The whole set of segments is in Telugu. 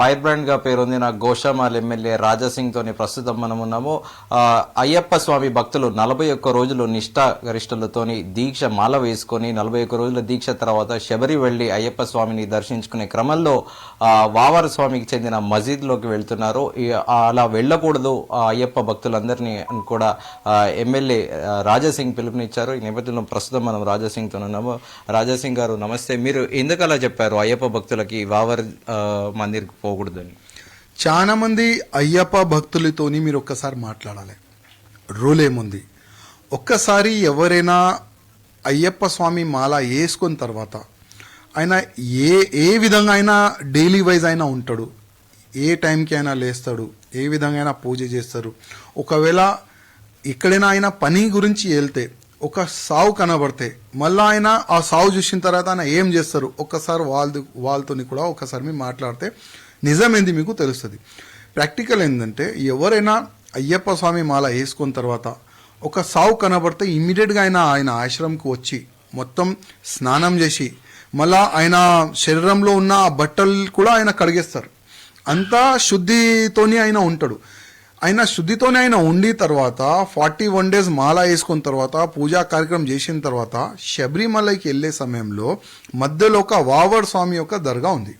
ఫైర్ బ్రాండ్ గా పేరొందిన గోషామాల్ ఎమ్మెల్యే రాజాసింగ్ తోని ప్రస్తుతం మనం ఉన్నాము. అయ్యప్ప స్వామి భక్తులు 41 రోజులు నిష్ఠాగరిష్టలతోని దీక్ష మాల వేసుకొని 41 రోజుల దీక్ష తర్వాత శబరి వెళ్లి అయ్యప్ప స్వామిని దర్శించుకునే క్రమంలో వావర్ స్వామికి చెందిన మసీద్ లోకి వెళ్తున్నారు. అలా వెళ్ళకూడదు అయ్యప్ప భక్తులందరినీ కూడా ఎమ్మెల్యే రాజాసింగ్ పిలుపునిచ్చారు. ఈ నేపథ్యంలో ప్రస్తుతం మనం రాజాసింగ్ తో ఉన్నాము. రాజాసింగ్ గారు నమస్తే. మీరు ఎందుకు అలా చెప్పారు అయ్యప్ప భక్తులకి వావర్ మందిర్ పోకూడదని? చాలా మంది అయ్యప్ప భక్తులతోని మీరు ఒక్కసారి మాట్లాడాలి. రూల్ ఏముంది, ఒక్కసారి ఎవరైనా అయ్యప్ప స్వామి మాల వేసుకున్న తర్వాత ఆయన ఏ విధంగా అయినా డైలీ వైజ్ అయినా ఉంటాడు, ఏ టైంకి అయినా లేస్తాడు, ఏ విధంగా అయినా పూజ చేస్తారు. ఒకవేళ ఎక్కడైనా ఆయన పని గురించి వెళ్తే ఒక సావు కనబడితే మళ్ళీ ఆయన ఆ సావు చూసిన తర్వాత ఆయన ఏం చేస్తారు ఒక్కసారి వాళ్ళతోని కూడా ఒకసారి మీరు మాట్లాడితే నిజమేంది మీకు తెలుస్తుంది. ప్రాక్టికల్ ఏంటంటే ఎవరైనా అయ్యప్ప స్వామి మాల వేసుకున్న తర్వాత ఒక సావు కనబడితే ఇమ్మీడియట్గా ఆయన ఆశ్రమంకి వచ్చి మొత్తం స్నానం చేసి మళ్ళా ఆయన శరీరంలో ఉన్న బట్టలు కూడా ఆయన కడిగేస్తారు. అంతా శుద్ధితోని ఆయన ఉంటాడు. ఆయన శుద్ధితోనే ఆయన ఉండి తర్వాత 41 days మాల వేసుకున్న తర్వాత పూజా కార్యక్రమం చేసిన తర్వాత శబరిమలకి వెళ్ళే సమయంలో మధ్యలో ఒక వావర్ స్వామి యొక్క దర్గా ఉంది.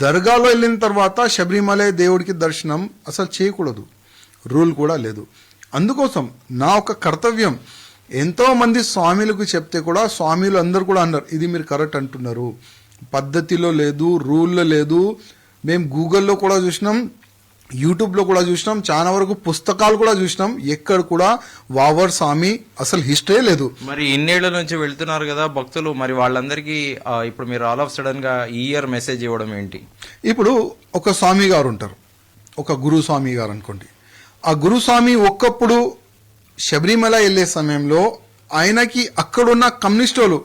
దర్గాలో వెళ్ళిన తర్వాత శబరిమల దేవుడికి దర్శనం అసలు చేయకూడదు, రూల్ కూడా లేదు. అందుకోసం నా ఒక కర్తవ్యం, ఎంతో మంది స్వామిలకు చెప్తే కూడా స్వామిలు అందరు కూడా అన్నారు ఇది మీరు కరెక్ట్ అంటున్నారు, పద్ధతిలో లేదు, రూల్లో లేదు. మేము గూగుల్లో కూడా చూసినాం, యూట్యూబ్లో కూడా చూసినాం, చాలా వరకు పుస్తకాలు కూడా చూసినాం, ఎక్కడ కూడా వావర్ స్వామి అసలు హిస్టరీ లేదు. మరి ఇన్నేళ్ల నుంచి వెళ్తున్నారు కదా భక్తులు, మరి వాళ్ళందరికీ ఇప్పుడు మీరు ఆల్ ఆఫ్ సడన్ గా ఈ ఇయర్ మెసేజ్ ఇవ్వడం ఏంటి? ఇప్పుడు ఒక స్వామి గారు ఉంటారు, ఒక గురు స్వామి గారు అనుకోండి. ఆ గురుస్వామి ఒక్కప్పుడు శబరిమల వెళ్ళే సమయంలో ఆయనకి అక్కడున్న కమ్యూనిస్టులు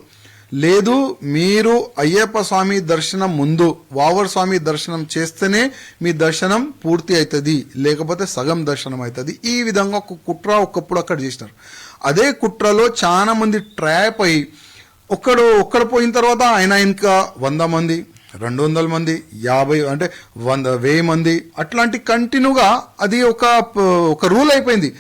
లేదు, మీరు అయ్యప్ప స్వామి దర్శనం ముందు వావర్ స్వామి దర్శనం చేస్తేనే మీ దర్శనం పూర్తి అవుతుంది, లేకపోతే సగం దర్శనం అవుతుంది. ఈ విధంగా ఒక కుట్ర ఒక్కప్పుడు అక్కడ చేసినారు. అదే కుట్రలో చాలా మంది ట్రాప్ అయ్యి ఒక్కడ పోయిన తర్వాత ఆయన ఇంకా 100 మంది, 200 మంది, 50 అంటే 1000 మంది అట్లాంటి కంటిన్యూగా అది ఒక రూల్ అయిపోయింది.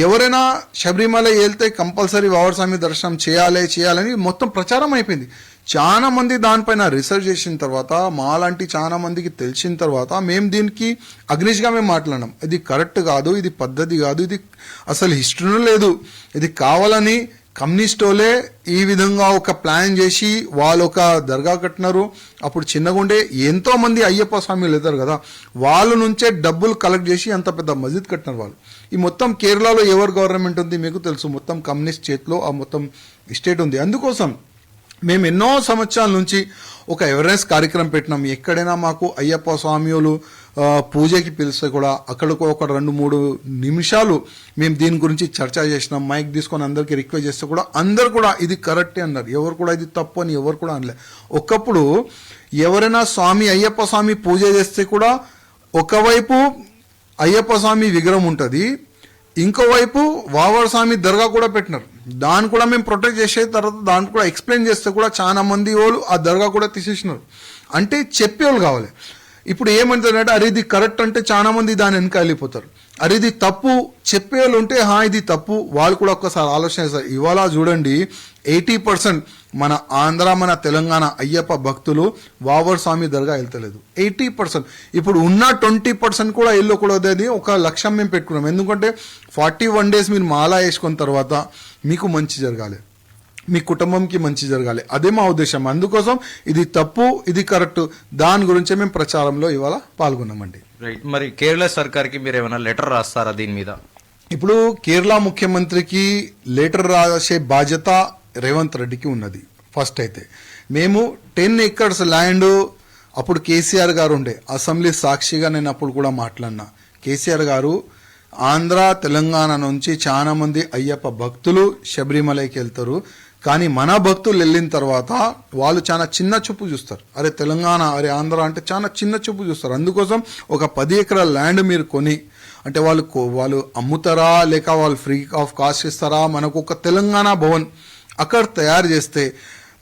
ఎవరైనా శబరిమల వెళ్తే కంపల్సరీ వావర్ స్వామి దర్శనం చేయాలని మొత్తం ప్రచారం అయిపోయింది. చాలా మంది దానిపైన రీసెర్చ్ చేసిన తర్వాత మాలాంటి చాలా మందికి తెలిసిన తర్వాత మేము దీనికి అగ్నిష్గా మేము మాట్లాడినాం. ఇది కరెక్ట్ కాదు, ఇది పద్ధతి కాదు, ఇది అసలు హిస్టరీలో లేదు, ఇది కావాలని కమ్యూనిస్టోలే ఈ విధంగా ఒక ప్లాన్ చేసి వాళ్ళు ఒక దర్గా కట్టినారు. అప్పుడు చిన్నగుండే ఎంతో మంది అయ్యప్ప స్వామిలు వెళ్తారు కదా, వాళ్ళ నుంచే డబ్బులు కలెక్ట్ చేసి అంత పెద్ద మస్జిద్ కట్టినారు వాళ్ళు. ఈ మొత్తం కేరళలో ఎవరు గవర్నమెంట్ ఉంది మీకు తెలుసు, మొత్తం కమ్యూనిస్ట్ చేతిలో ఆ మొత్తం స్టేట్ ఉంది. అందుకోసం మేము ఎన్నో సంవత్సరాల నుంచి ఒక అవేర్నెస్ కార్యక్రమం పెట్టినాం. ఎక్కడైనా మాకు అయ్యప్ప స్వామిలు పూజకి పిలిస్తే కూడా అక్కడికి ఒక 2-3 నిమిషాలు మేము దీని గురించి చర్చ చేసినాం. మైక్ తీసుకొని అందరికీ రిక్వెస్ట్ చేస్తే కూడా అందరు కూడా ఇది కరెక్టే అన్నారు, ఎవరు కూడా ఇది తప్పు అని ఎవరు కూడా అనలే. ఒకప్పుడు ఎవరైనా అయ్యప్ప స్వామి పూజ చేస్తే కూడా ఒకవైపు అయ్యప్ప స్వామి విగ్రహం ఉంటుంది, ఇంకోవైపు వావర్ స్వామి దర్గా కూడా పెట్టినారు. దాన్ని కూడా మేము ప్రొటెక్ట్ చేసే తర్వాత దాన్ని కూడా ఎక్స్ప్లెయిన్ చేస్తే కూడా చాలా మంది వాళ్ళు ఆ దర్గా కూడా తీసేసినారు. అంటే చెప్పేవాళ్ళు కావాలి. ఇప్పుడు ఏమంటారంటే అరే ఇది కరెక్ట్ అంటే చాలా మంది దాని వెనక వెళ్ళిపోతారు. అరే ఇది తప్పు చెప్పేవాళ్ళు ఉంటే ఇది తప్పు, వాళ్ళు కూడా ఒక్కసారి ఆలోచన చేస్తారు. ఇవాళ చూడండి 80% మన ఆంధ్ర మన తెలంగాణ అయ్యప్ప భక్తులు వావర్ స్వామి దర్గా వెళ్తలేదు. 80%. ఇప్పుడు ఉన్న 20% కూడా వెళ్ళకూడదని ఒక లక్ష్యం మేము పెట్టుకున్నాం. ఎందుకంటే 41 days మీరు మాల వేసుకున్న తర్వాత మీకు మంచి జరగాలి, మీ కుటుంబంకి మంచి జరగాలి, అదే మా ఉద్దేశం. అందుకోసం ఇది తప్పు, ఇది కరెక్ట్, దాని గురించే మేము ప్రచారంలో ఇవాళ పాల్గొన్నామండి. రైట్. మరి కేరళ సర్కార్కి మీరు ఏమైనా లెటర్ రాస్తారా దీని మీద? ఇప్పుడు కేరళ ముఖ్యమంత్రికి లెటర్ రాసే బాధ్యత రేవంత్ రెడ్డికి ఉన్నది. ఫస్ట్ అయితే మేము 10 acres ల్యాండ్ అప్పుడు కేసీఆర్ గారు ఉండే అసెంబ్లీ సాక్షిగా నేను అప్పుడు కూడా మాట్లాడినా. కేసీఆర్ గారు ఆంధ్ర తెలంగాణ నుంచి చాలా మంది అయ్యప్ప భక్తులు శబరిమలకి వెళ్తారు, కానీ మన భక్తులు వెళ్ళిన తర్వాత వాళ్ళు చాలా చిన్న చూపు చూస్తారు. అరే తెలంగాణ, అరే ఆంధ్ర అంటే చాలా చిన్న చూపు చూస్తారు. అందుకోసం ఒక 10 acres ల్యాండ్ మీరు కొని అంటే వాళ్ళు అమ్ముతారా లేక వాళ్ళు ఫ్రీ ఆఫ్ కాస్ట్ ఇస్తారా, మనకు ఒక తెలంగాణ భవన్ అక్కడ తయారు చేస్తే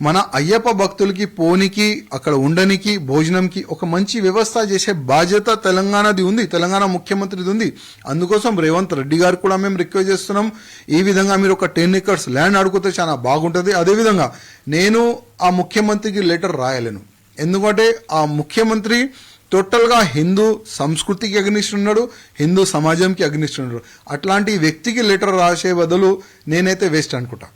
మన అయ్యప్ప భక్తులకి పోనికి, అక్కడ ఉండనికి, భోజనంకి ఒక మంచి వ్యవస్థ చేసే బాధ్యత తెలంగాణది ఉంది, తెలంగాణ ముఖ్యమంత్రిది ఉంది. అందుకోసం రేవంత్ రెడ్డి గారు కూడా మేము రిక్వెస్ట్ చేస్తున్నాం, ఈ విధంగా మీరు ఒక 10 acres ల్యాండ్ అడిగితే చాలా బాగుంటుంది. అదేవిధంగా నేను ఆ ముఖ్యమంత్రికి లెటర్ రాయలేను, ఎందుకంటే ఆ ముఖ్యమంత్రి టోటల్గా హిందూ సంస్కృతికి అగ్నిస్ట్ ఉన్నాడు, హిందూ సమాజంకి అగ్నిస్ట్ ఉన్నాడు. అట్లాంటి వ్యక్తికి లెటర్ రాసే బదులు నేనైతే వేస్ట్ అనుకుంటా.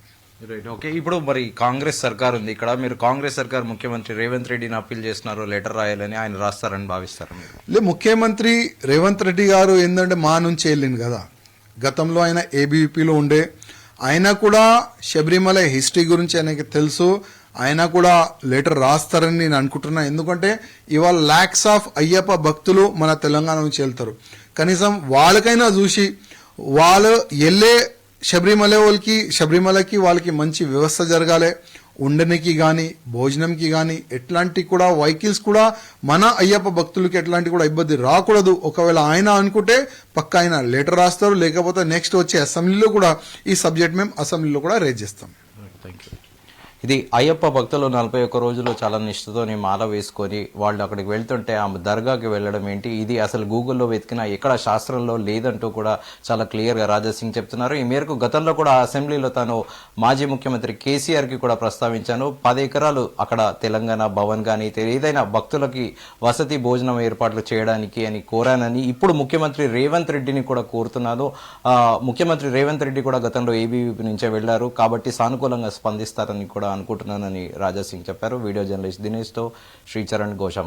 Right, okay. ఇప్పుడు మరి కాంగ్రెస్ సర్కార్ ఉంది ఇక్కడ, మీరు కాంగ్రెస్ సర్కార్ ముఖ్యమంత్రి రేవంత్ రెడ్డిని అప్పీల్ చేస్తున్నారు లెటర్ రాయాలని, ఆయన రాస్తారని భావిస్తారు మీరు? ముఖ్యమంత్రి రేవంత్ రెడ్డి గారు ఏంటంటే మా నుంచి వెళ్ళింది కదా, గతంలో ఆయన ఏబీవీపీలో ఉండే, ఆయన కూడా శబరిమల హిస్టరీ గురించి ఆయనకి తెలుసు, ఆయన కూడా లెటర్ రాస్తారని నేను అనుకుంటున్నా. ఎందుకంటే ఇవాళ ల్యాక్స్ ఆఫ్ అయ్యప్ప భక్తులు మన తెలంగాణ నుంచి వెళ్తారు, కనీసం వాళ్ళకైనా చూసి వాళ్ళు వెళ్ళే శబరిమలకి వాళ్ళకి మంచి వ్యవస్థ జరగాలి, ఉండడానికి కానీ భోజనంకి కానీ ఎట్లాంటి కూడా వెహికల్స్ కూడా మన అయ్యప్ప భక్తులకి ఎట్లాంటి కూడా ఇబ్బంది రాకూడదు. ఒకవేళ ఆయన అనుకుంటే పక్క ఆయన లెటర్ రాస్తారు, లేకపోతే నెక్స్ట్ వచ్చే అసెంబ్లీలో కూడా ఈ సబ్జెక్ట్ మేము అసెంబ్లీలో కూడా రేజ్ చేస్తాం. Thank you. ఇది అయ్యప్ప భక్తులు 41 రోజులు చాలా నిష్ఠతోని మాల వేసుకొని వాళ్ళు అక్కడికి వెళ్తుంటే ఆ దర్గాకి వెళ్ళడం ఏంటి, ఇది అసలు గూగుల్లో వెతికినా ఎక్కడ శాస్త్రంలో లేదంటూ కూడా చాలా క్లియర్గా రాజాసింగ్ చెప్తున్నారు. ఈ మేరకు గతంలో కూడా అసెంబ్లీలో తాను మాజీ ముఖ్యమంత్రి కేసీఆర్కి కూడా ప్రస్తావించాను, 10 ఎకరాలు అక్కడ తెలంగాణ భవన్ కానీ ఏదైనా భక్తులకి వసతి భోజనం ఏర్పాట్లు చేయడానికి అని కోరానని ఇప్పుడు ముఖ్యమంత్రి రేవంత్ రెడ్డిని కూడా కోరుతున్నాను. ముఖ్యమంత్రి రేవంత్ రెడ్డి కూడా గతంలో ఏబీవీపీ నుంచే వెళ్లారు కాబట్టి సానుకూలంగా స్పందిస్తారని కూడా అనుకుంటున్నానని రాజాసింగ్ చెప్పారు. వీడియో జర్నలిస్ట్ దినేష్తో శ్రీచరణ్, గోషామాల.